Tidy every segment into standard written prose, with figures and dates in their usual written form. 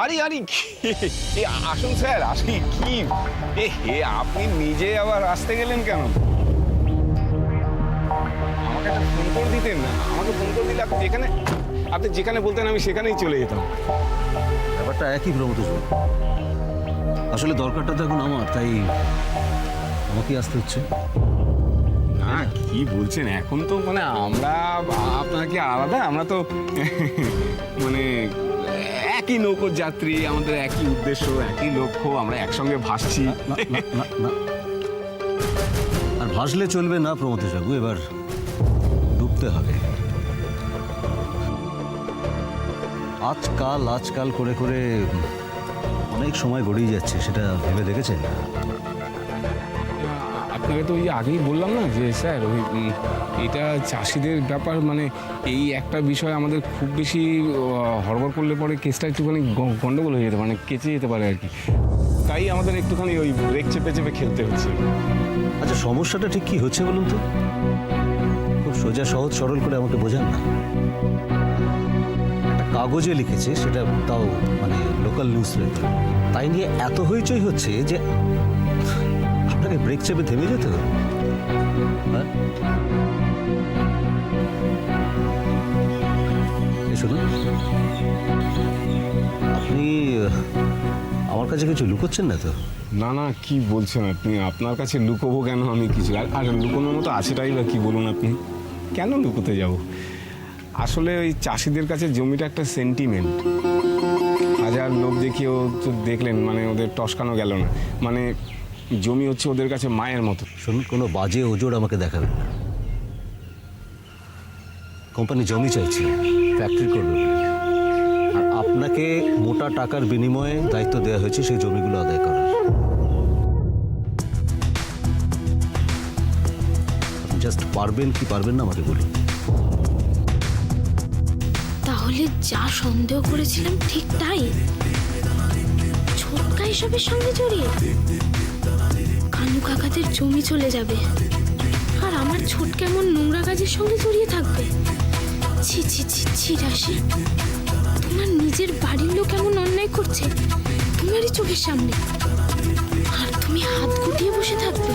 আরে আরে আসুন স্যার, আসি কি হে, আপনি নিজে আবার আসতে গেলেন কেন? আমাকে একটা ফোন করে দিতেন না, আমাকে ফোন করে দিলে আপনি যেখানে বলতেন আমি সেখানেই চলে যেতাম। ব্যাপারটা একই প্রমোদ। আসলে দরকারটা তো এখন আমার, তাই আমাকেই আসতে হচ্ছে। না কি বলছেন, এখন তো মানে আমরা আপনার কি আলাদা? আমরা তো মানে একই নৌকোর যাত্রী, আমাদের একই উদ্দেশ্য, একই লক্ষ্য, আমরা একসঙ্গে ভাসছি। আর ভাসলে চলবে না প্রমোদ বাবু, এবার ডুবতে হবে। আজকাল করে করে অনেক সময় গড়িয়ে যাচ্ছে, সেটা ভেবে দেখেছেন? আপনাকে তো ওই আগেই বললাম না যে স্যার ওই এটা চাষিদের ব্যাপার, মানে এই একটা বিষয় আমাদের খুব বেশি হড়বড় করলে পরে কেসটা একটুখানি গন্ডগোল হয়ে যেতে পারে, মানে কেচে যেতে পারে আর কি। তাই আমাদের একটুখানি ওই ব্রেক চেপে চেপে খেলতে হচ্ছে। আচ্ছা, সমস্যাটা ঠিক কি হচ্ছে বলুন তো? খুব সোজা সহজ সরল করে আমাকে বোঝান না। একটা কাগজে লিখেছে, সেটা তাও মানে লোকাল নিউজ পেপার, তাই নিয়ে এত হইচই হচ্ছে যে আপনাকে ব্রেক চেপে থেমে যেতে হবে। হ্যাঁ, শুনুন, আপনি আমার কাছে কিছু লুকোচ্ছেন না তো? না না, কি বলছেন আপনি? আপনার কাছে লুকোবো কেন আমি কিছু? আর লুকোনোর মতো আছেটাই বা কি বলুন আপনি? কেন লুকোতে যাব? আসলে ওই চাষিদের কাছে জমিটা একটা সেন্টিমেন্ট। হাজার লোক দেখিয়েও তো দেখলেন, মানে ওদের টসকানো গেল না। মানে জমি হচ্ছে ওদের কাছে মায়ের মতো। শুনুন, কোনো বাজে ওজোর আমাকে দেখাবেন না। কোম্পানি জমি চাইছে, ফ্যাক্টরি করবে, আর আপনাকে মোটা টাকার বিনিময়ে দায়িত্ব দেওয়া হয়েছে সেই জমিগুলো আদায় করার। আপনি জাস্ট পারবেন কি পারবেন না আমাকে বলুন। তাহলে যা সন্দেহ করেছিলাম ঠিক তাই, ছোটকা এসবের সঙ্গে জড়িয়ে কানু কাকাদের জমি চলে যাবে, আর আমার ছোট কেমন নোংরা কাজের সঙ্গে জড়িয়ে থাকবে। ছি ছি ছি ছি রাশি, তোমার নিজের বাড়ির লোক এমন অন্যায় করছে তোমারই চোখের সামনে, আর তুমি হাত গুটিয়ে বসে থাকবে?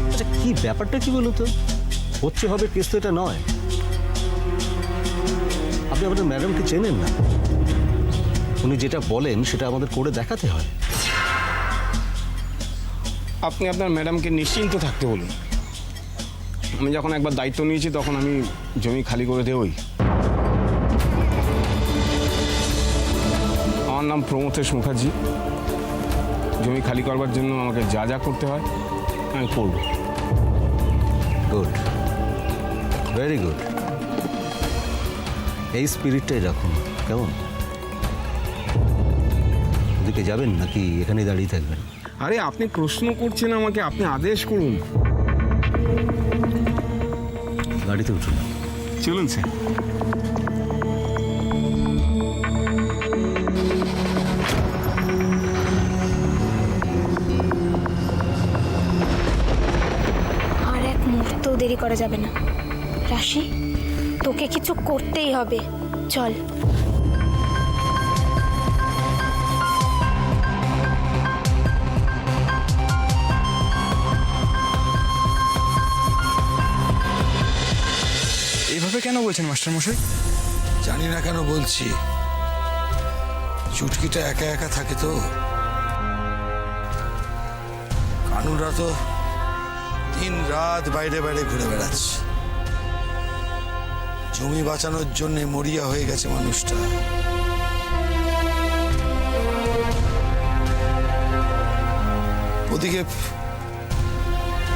আচ্ছা, কি ব্যাপারটা কি বলুন তো? হচ্ছে হবে কেস তো এটা নয়। আপনি আমাদের ম্যাডামকে চেনেন না, উনি যেটা বলেন সেটা আমাদের করে দেখাতে হয়। আপনি আপনার ম্যাডামকে নিশ্চিন্ত থাকতে বলুন। আমি যখন একবার দায়িত্ব নিয়েছি তখন আমি জমি খালি করে দেবই। আমার নাম প্রমথেশ মুখার্জি। জমি খালি করবার জন্য আমাকে যা যা করতে হয় আমি করব। Good, very good. এই স্পিরিটটাই রাখুন, কেমন? ওদিকে যাবেন নাকি এখানেই দাঁড়িয়ে থাকবেন? আরে আপনি প্রশ্ন করছেন আমাকে, আপনি আদেশ করুন। গাড়িতে উঠুন। চলুন স্যার। আর এক মুহূর্তও দেরি করা যাবে না রাশি, তোকে কিছু করতেই হবে। চল। এইভাবে কেন বলছেন মাস্টারমশাই? জানি না কেন বলছি, চুটকিটা একা একা থাকে তো। কানুনরা তো দিন রাত বাইরে বাইরে ঘুরে বেড়াচ্ছে। জমি বাঁচানোর জন্য মরিয়া হয়ে গেছে মানুষটা। ওদিকে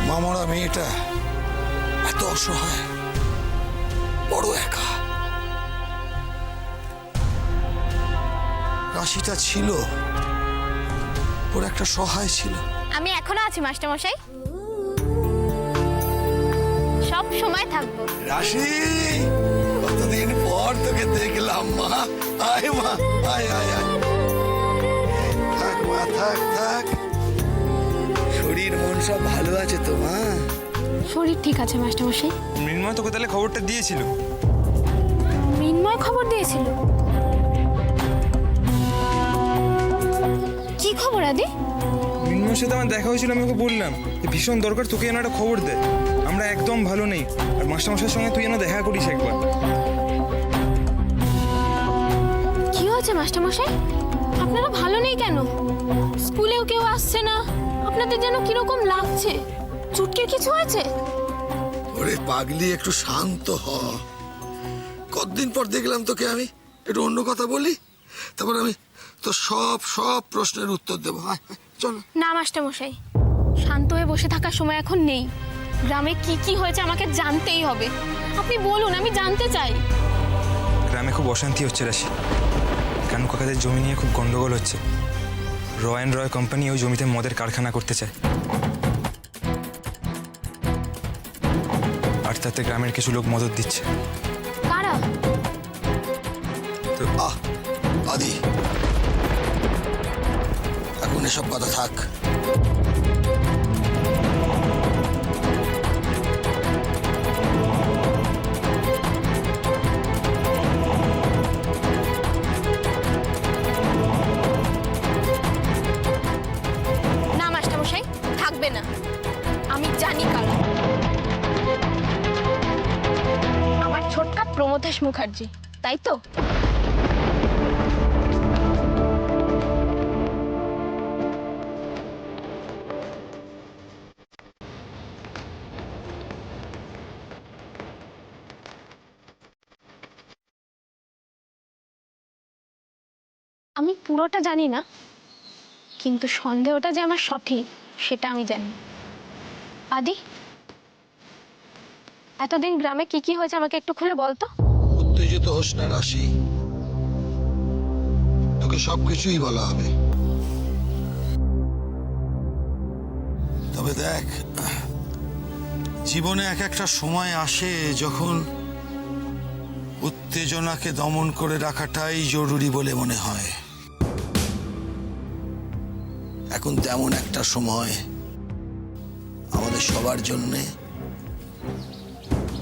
মামরা মেয়েটা এত অসহায়, বড় একা। রাশিটা ছিল, ওর একটা সহায় ছিল। আমি এখনো আছি মাস্টারমশাই, সব সময় থাকবো। রাশি, কতদিন পর তোকে দেখলাম মা। আয় মা, আয় আয় আয়। থাক মা, থাক থাক। শরীর মন সব ভালো আছে তো মা? শরীর ঠিক আছে মাস্টারমশাই। মৃন্ময় তোকে তাহলে খবরটা দিয়েছিল? মৃন্ময় খবর দিয়েছিল? কি খবর আদি? মিনমোর সাথে আমার দেখা হয়েছিল, আমি ওকে বললাম যে ভীষণ দরকার তোকে যেন একটা খবর দেয়, আমরা একদম ভালো নেই, আর মাস্টারমশাইয়ের সঙ্গে তুই যেন দেখা করিস একবার। কি হয়েছে মাস্টারমশাই? আপনারা ভালো নেই কেন? স্কুলেও কেউ আসছে না, আপনাদের যেন কিরকম লাগছে। চুটকির কিছু হয়েছে? ওরে পাগলি, একটু শান্ত হ। কতদিন পর দেখলাম তোকে, আমি একটু অন্য কথা বলি, তারপর আমি তো সব প্রশ্নের উত্তর দেবো। চলো। না মাস্টারমশাই, শান্ত হয়ে বসে থাকার সময় এখন নেই। গ্রামে কি কি হয়েছে আমাকে জানতেই হবে। আপনি বলুন, আমি জানতে চাই। গ্রামে খুব অশান্তি হচ্ছে রাশি। কানু কাকাদের জমি নিয়ে খুব গন্ডগোল হচ্ছে। রয় কোম্পানি ওই জমিতে মদের কারখানা করতে চায়, আর তাতে গ্রামের কিছু লোক মদত দিচ্ছে। কারা? আদি, এখন এসব কথা থাক। না মাস্টারমশাই, থাকবে না। আমি জানি কারা। আমার ছোটকা প্রমথেশ মুখার্জি, তাই তো? আমি পুরোটা জানি না, কিন্তু সন্দেহটা যে আমার সঠিক সেটা আমি জানি। আদি, এতদিন গ্রামে কি কি হয়েছে আমাকে একটু খুলে বলতো। উত্তেজিত হোস না রাশি, তোকে সবকিছুই বলা হবে। তবে দেখ, জীবনে এক একটা সময় আসে যখন উত্তেজনাকে দমন করে রাখাটাই জরুরি বলে মনে হয়। এখন তেমন একটা সময় আমাদের সবার জন্যে,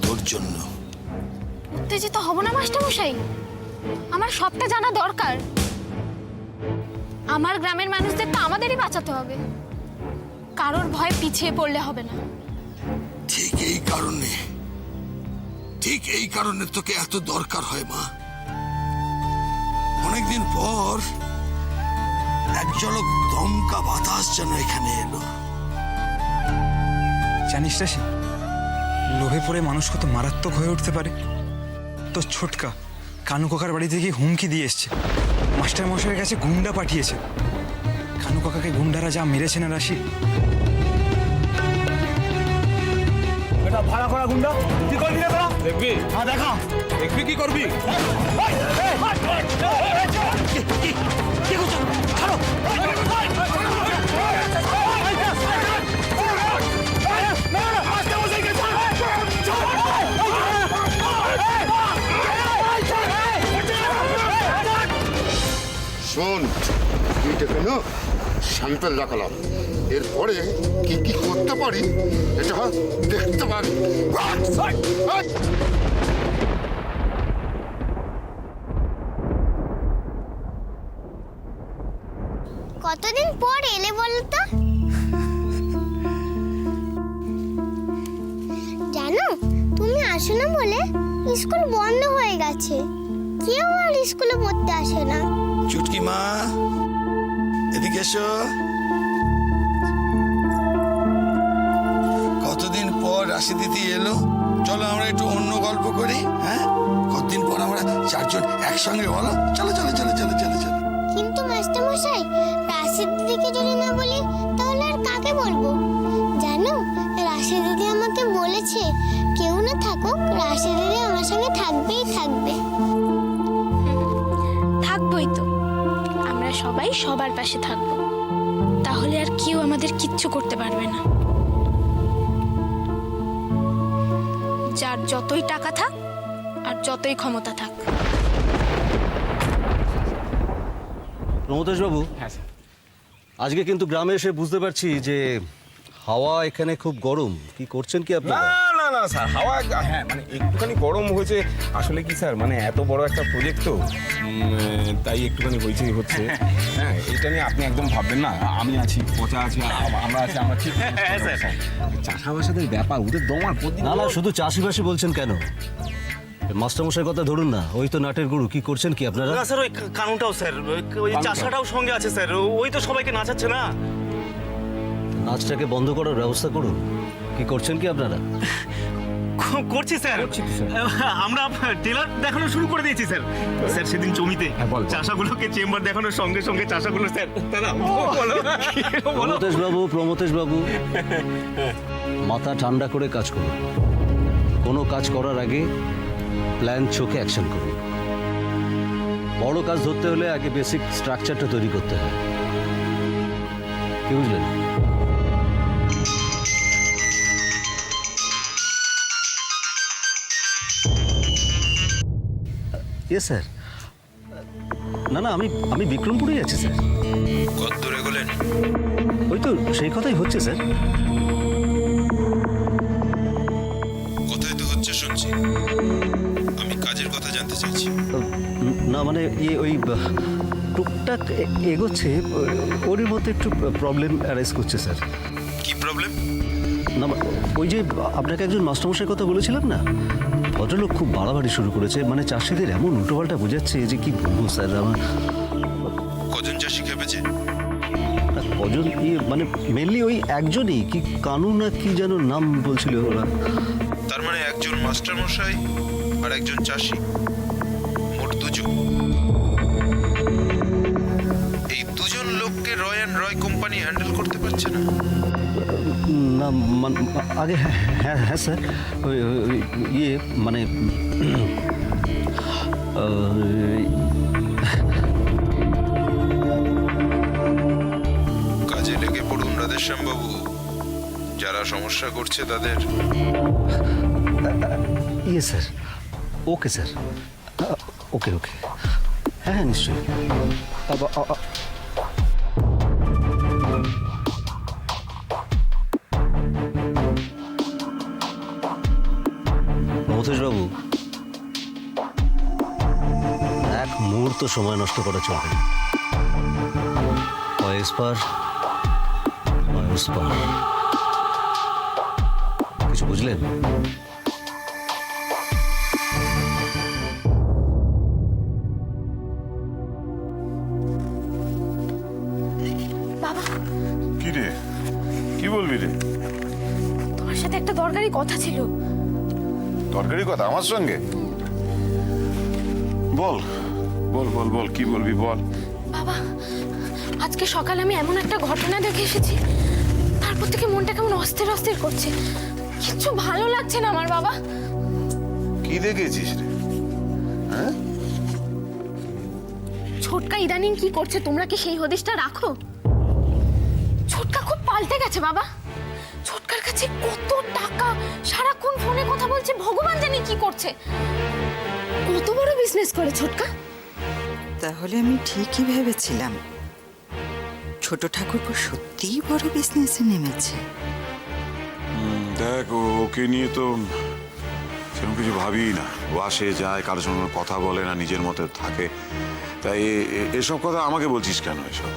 তোর জন্য। উত্তেজিত হব না মাস্টারমশাই, আমার সবটা জানা দরকার। আমার গ্রামের মানুষদের তো আমাদেরই বাঁচাতে হবে, কারোর ভয় পিছিয়ে পড়লে হবে না। ঠিক এই কারণে তোকে এত দরকার হয় মা। অনেকদিন পর এক ঝলক দমকা বাতাস যেন এখানে এলো। জানিস রাশি, লোভে পড়ে মানুষ কত মারাত্মক হয়ে উঠতে পারে। তো ছোটকা কানু কাকার বাড়িতে গিয়ে হুমকি দিয়ে এসছে, মাস্টারমশাইয়ের কাছে গুন্ডা পাঠিয়েছে। কানু কাকাকে গুন্ডারা যা মেরেছে না রাশি। এটা ভাড়া করা গুন্ডা, কি করবি রে তোরা? দেখবি? হ্যাঁ দেখা। দেখবি কি করবি? কি করছো? ছাড়ো। শোন, তুই দেখে না স্যাম্পেল দেখালাম, এরপরে কি কি করতে পারি এটা দেখতে পারি। কতদিন পর এলে বলো তো? জানো, তুমি আসো না বলে স্কুল বন্ধ হয়ে গেছে, কেউ আর স্কুলে পড়তে আসে না। চুটকি মা, এদিকে এসো। কতদিন পর রাশি দিদি এলো, চলো আমরা একটু অন্য গল্প করি। হ্যাঁ, কতদিন পর আমরা চারজন একসঙ্গে, বলো? চলো চলো চলো চলো চলো চলো। কিন্তু মাস্টারমশাই, রাশি দিদিকে যদি না বলি তাহলে আর কাকে বলবো? জানো, রাশি দিদি আমাকে বলেছে কেউ না থাকুক, রাশি দিদি আমার সঙ্গে থাকবেই থাকবে। থাকবোই তো, আমরা সবাই সবার পাশে থাকবো, তাহলে আর কেউ আমাদের কিচ্ছু করতে পারবে না। যার যতই টাকা থাক আর যতই ক্ষমতা থাক। প্রমথেশ বাবু, হ্যাঁ স্যার। আজকে কিন্তু গ্রামে এসে বুঝতে পারছি যে হাওয়া এখানে খুব গরম। কি করছেন কি আপনি? না না স্যার, হাওয়া হ্যাঁ মানে একটুখানি গরম হয়েছে। আসলে কি স্যার, মানে এত বড় একটা প্রজেক্ট তো তাই একটুখানি হয়েছেই হচ্ছে। হ্যাঁ, এটা নিয়ে আপনি একদম ভাববেন না, আমি আছি, পচা আছে, আমরা আছি, আমরা ঠিক। হ্যাঁ স্যার। চাষাবাসাদের ব্যাপার, ওদের দমার প্রতি। না না, শুধু চাষিবাসি বলছেন কেন? মাস্টারমশাইয়ের কথা ধরুন না, ওই তো নাটের গুরু। কি করছেন কি আপনারা? না স্যার, ওই কানুনটাও স্যার, ওই চাষাটাও সঙ্গে আছে স্যার, ওই তো সবাইকে নাচাচ্ছে না। নাচটাকে বন্ধ করার ব্যবস্থা করুন। কি করছেন কি আপনারা? করছি স্যার, আমরা টেলার দেখানো শুরু করে দিয়েছি স্যার। স্যার সেদিন জমিতে চাষাগুলোকে চেম্বার দেখানোর সঙ্গে সঙ্গে চাষাগুলো স্যার, দাদা বলো। প্রমথেশ বাবু, মাথা ঠান্ডা করে কাজ করুন। কোনো কাজ করার আগে প্ল্যান চোখে অ্যাকশন করুন। বড় কাজ ধরতে হলে আগে বেসিক স্ট্রাকচারটা তৈরি করতে হয়। কি বুঝলেন? ইয়ে স্যার, না না, আমি বিক্রমপুরেই আছি স্যার। কত দূর এগোলেন? ওই তো সেই কথাই হচ্ছে স্যার। কোথায় তো হচ্ছে শুনছি, আমি কাজের কথা জানতে চাইছি। না মানে ওই টুকটাক এগোচ্ছে, ওরই মধ্যে একটু প্রবলেম অ্যারাইজ করছে স্যার। কি প্রবলেম? না ওই যে আপনাকে একজন মাস্টারমশাইয়ের কথা বলেছিলাম না, ভদ্রলোক খুব বাড়াবাড়ি শুরু করেছে। মানে চাষিদের এমন উল্টোপাল্টা বোঝাচ্ছে যে কি বলবো স্যার। আমার কজন চাষি খেপেছে? কজন, মানে মেনলি ওই একজনই, কি কানু না কি যেন নাম বলছিল ওরা। তার মানে একজন মাস্টার মশাই আর একজন চাষি, মোট দুজন। এই দুজন লোককে রয় অ্যান্ড রয় কোম্পানি হ্যান্ডেল করতে পারছে না? না আগে হ্যাঁ হ্যাঁ স্যার, ইয়ে মানে কাজে লেগে পড়ুন রাধেশ্যাম বাবু, যারা সমস্যা করছে তাদের। ইয়ে স্যার, ওকে স্যার, ওকে ওকে, হ্যাঁ হ্যাঁ নিশ্চয়ই। প্রমথেশবাবু, এক মুহূর্ত সময় নষ্ট করা চলবে না। হয় এসপার, হয় ওসপার। কিছু বুঝলেন? বাবা, কি রে, কি বলবি রে? তোমার সাথে একটা দরকারি কথা ছিল। দরকারি কথা আমার সঙ্গে? বল বল বল বল, কি বলবি বল। বাবা, আজকে সকালে আমি এমন একটা ঘটনা দেখে এসেছি, তারপর থেকে মনটা কেমন অস্থির অস্থির করছে। কিচ্ছু ভালো লাগছে না আমার বাবা। কি দেখেছিস রে? হ্যাঁ, ছোটকা ইদানিং কি করছে তোমরা কি সেই হদিশটা রাখো? ছোটকা খুব পাল্টে গেছে বাবা। ছোটকার কাছে কত টাকা, সারাক্ষণ ফোনে কথা বলছে, ভগবান জানে কি করছে। কত বড় বিজনেস করে ছোটকা। তাহলে আমি ঠিকই ভেবেছিলাম ছোট ঠাকুরপো সত্যিই বড় বিজনেসে নেমেছে। দেখ ওকে নিয়ে তো সেরকম কিছু ভাবি না। ও আসে যায়, কারোর সঙ্গে কথা বলে না, নিজের মতো থাকে। তাই এসব কথা আমাকে বলছিস কেন? এসব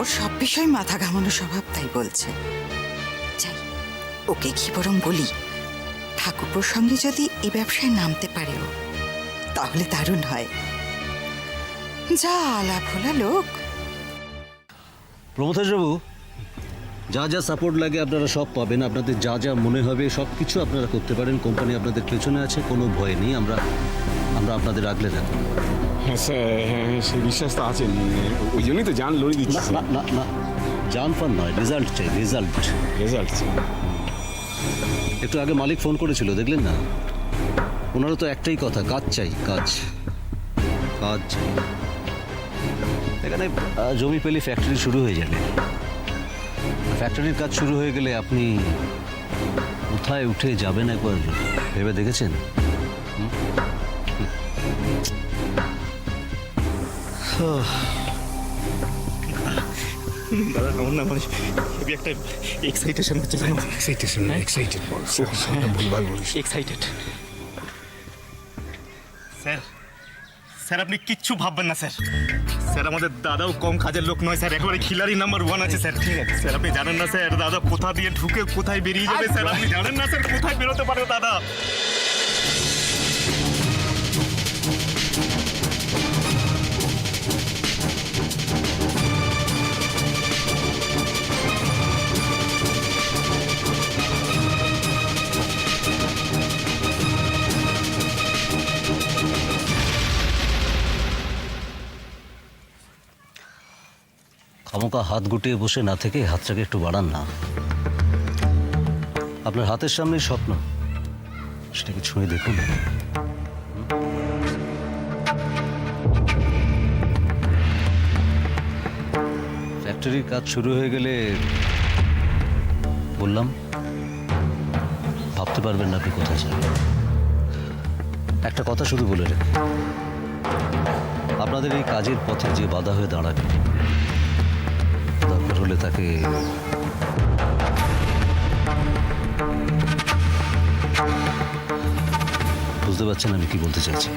ওর সব বিষয় মাথা ঘামানো স্বভাব, তাই বলছে। যাই, ওকে কি বরং বলি, ঠাকুরপোর সঙ্গে যদি এই ব্যবসায় নামতে পারে ও, তাহলে দারুণ হয়। যা আলা ভোলা লোক। প্রমথেশবাবু, যা যা সাপোর্ট লাগে আপনারা সব পাবেন। আপনাদের যা যা মনে হবে সব কিছু আপনারা করতে পারেন। কোম্পানি আপনাদের পেছনে আছে, কোনো ভয় নেই। আমরা আপনাদের আগলে রাখবো। হ্যাঁ স্যার, হ্যাঁ সেই বিশ্বাস তো আছে, ওই জন্যই তো জান লড়ি দিচ্ছি। না না না, জান ফান নয়, রেজাল্ট চাই, রেজাল্ট। রেজাল্ট একটু আগে মালিক ফোন করেছিল, দেখলেন না? ওনারও তো একটাই কথা, কাজ চাই, কাজ কাজ চাই। এখানে জমি পেলে ফ্যাক্টরি শুরু হয়ে যাবে। ফ্যাক্টরির কাজ শুরু হয়ে গেলে আপনি কোথায় উঠে যাবেন একবার ভেবে দেখেছেন? দাদা আমার না মানে হেভি একটা এক্সাইটেশন হচ্ছে স্যার। এক্সাইটেশন এক্সাইটেড বল ভুলভাল বলিস। Excited sir. স্যার আপনি কিচ্ছু ভাববেন না স্যার। স্যার আমাদের দাদাও কম কাজের লোক নয় স্যার, একেবারে খিলাড়ি নাম্বার 1 আছে স্যার। ঠিক আছে স্যার, আপনি জানেন না স্যার দাদা কোথা দিয়ে ঢুকে কোথায় বেরিয়ে যাবে স্যার, আপনি জানেন না স্যার কোথায় বেরোতে পারে দাদা। খামোকা হাত গুটিয়ে বসে না থেকে হাতটাকে একটু বাড়ান না। আপনার হাতের সামনেই স্বপ্ন, সেটাকে ছুঁয়ে দেখুন। ফ্যাক্টরির কাজ শুরু হয়ে গেলে বললাম ভাবতে পারবেন না আপনি কোথায় যাবেন। একটা কথা শুধু বলে রেখে, আপনাদের এই কাজের পথে যে বাধা হয়ে দাঁড়াবে, দরকার হলে তাকে বুঝতে পারছেন আমি কি বলতে চাইছি?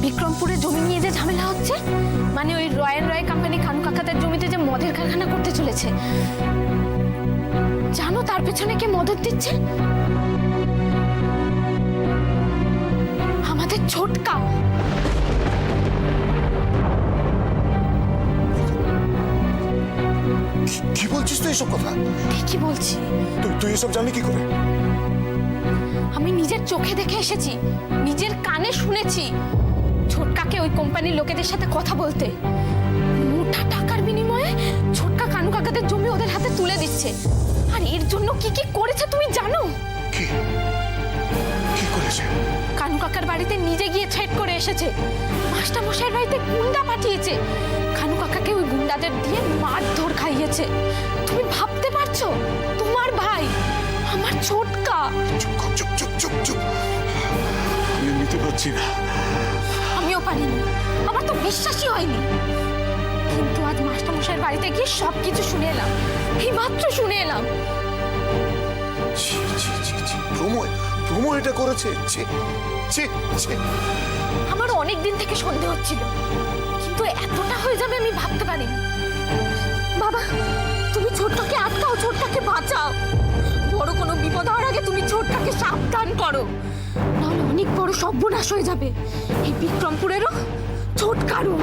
বিক্রমপুরে জমি নিয়ে যে ঝামেলা হচ্ছে, মানে ওই রয়্যাল রয় কোম্পানি কানু কাকাদের জমিতে যে মদের কারখানা করতে চলেছে, জানো তার পেছনে কে মদত দিচ্ছে? আমাদের ছোটকা। কি বলছিস তুই এসব কথা? ঠিকই বলছি। তুই এসব জানলি কি করে? আমি নিজের চোখে দেখে এসেছি, নিজের কানে শুনেছি ছোটকাকে ওই কোম্পানির লোকেদের সাথে কথা বলতে। মোটা টাকার বিনিময়ে ছোটকা কানু কাকাদের জমি ওদের হাতে তুলে দিচ্ছে। আর এর জন্য কি কি করেছে তুমি জানো? কি কি করেছে? কানু কাকার বাড়িতে নিজে গিয়ে থ্রেট করে এসেছে, মাস্টার মশাইয়ের বাড়িতে গুন্ডা পাঠিয়েছে, কানু কাকাকে ওই গুন্ডাদের দিয়ে মারধর খাইয়েছে। তুমি ভাবতে পারছো? তোমার ভাই, আমার ছোটকা। চুপ কর, চুপ চুপ চুপ চুপ। আমি নিতে পারছি না। আমিও পারিনি, আমার তো বিশ্বাসই হয়নি। কিন্তু আজ মাস্টার মশাইয়ের বাড়িতে গিয়ে সবকিছু শুনে এলাম, এই মাত্র শুনে এলাম। ছি ছি ছি ছি, প্রমো এটা করেছে? ছি ছি ছি। আমার অনেক দিন থেকে সন্দেহ হচ্ছিল, কিন্তু এতটা হয়ে যাবে আমি ভাবতে পারিনি। বাবা, তুমি ছোটটাকে আটকাও, ছোটটাকে বাঁচাও। বড় কোনো বিপদ হওয়ার আগে তুমি ছোটটাকে সাবধান করো, নাহলে অনেক বড় সর্বনাশ হয়ে যাবে এই বিক্রমপুরেরও, ছোটকারও।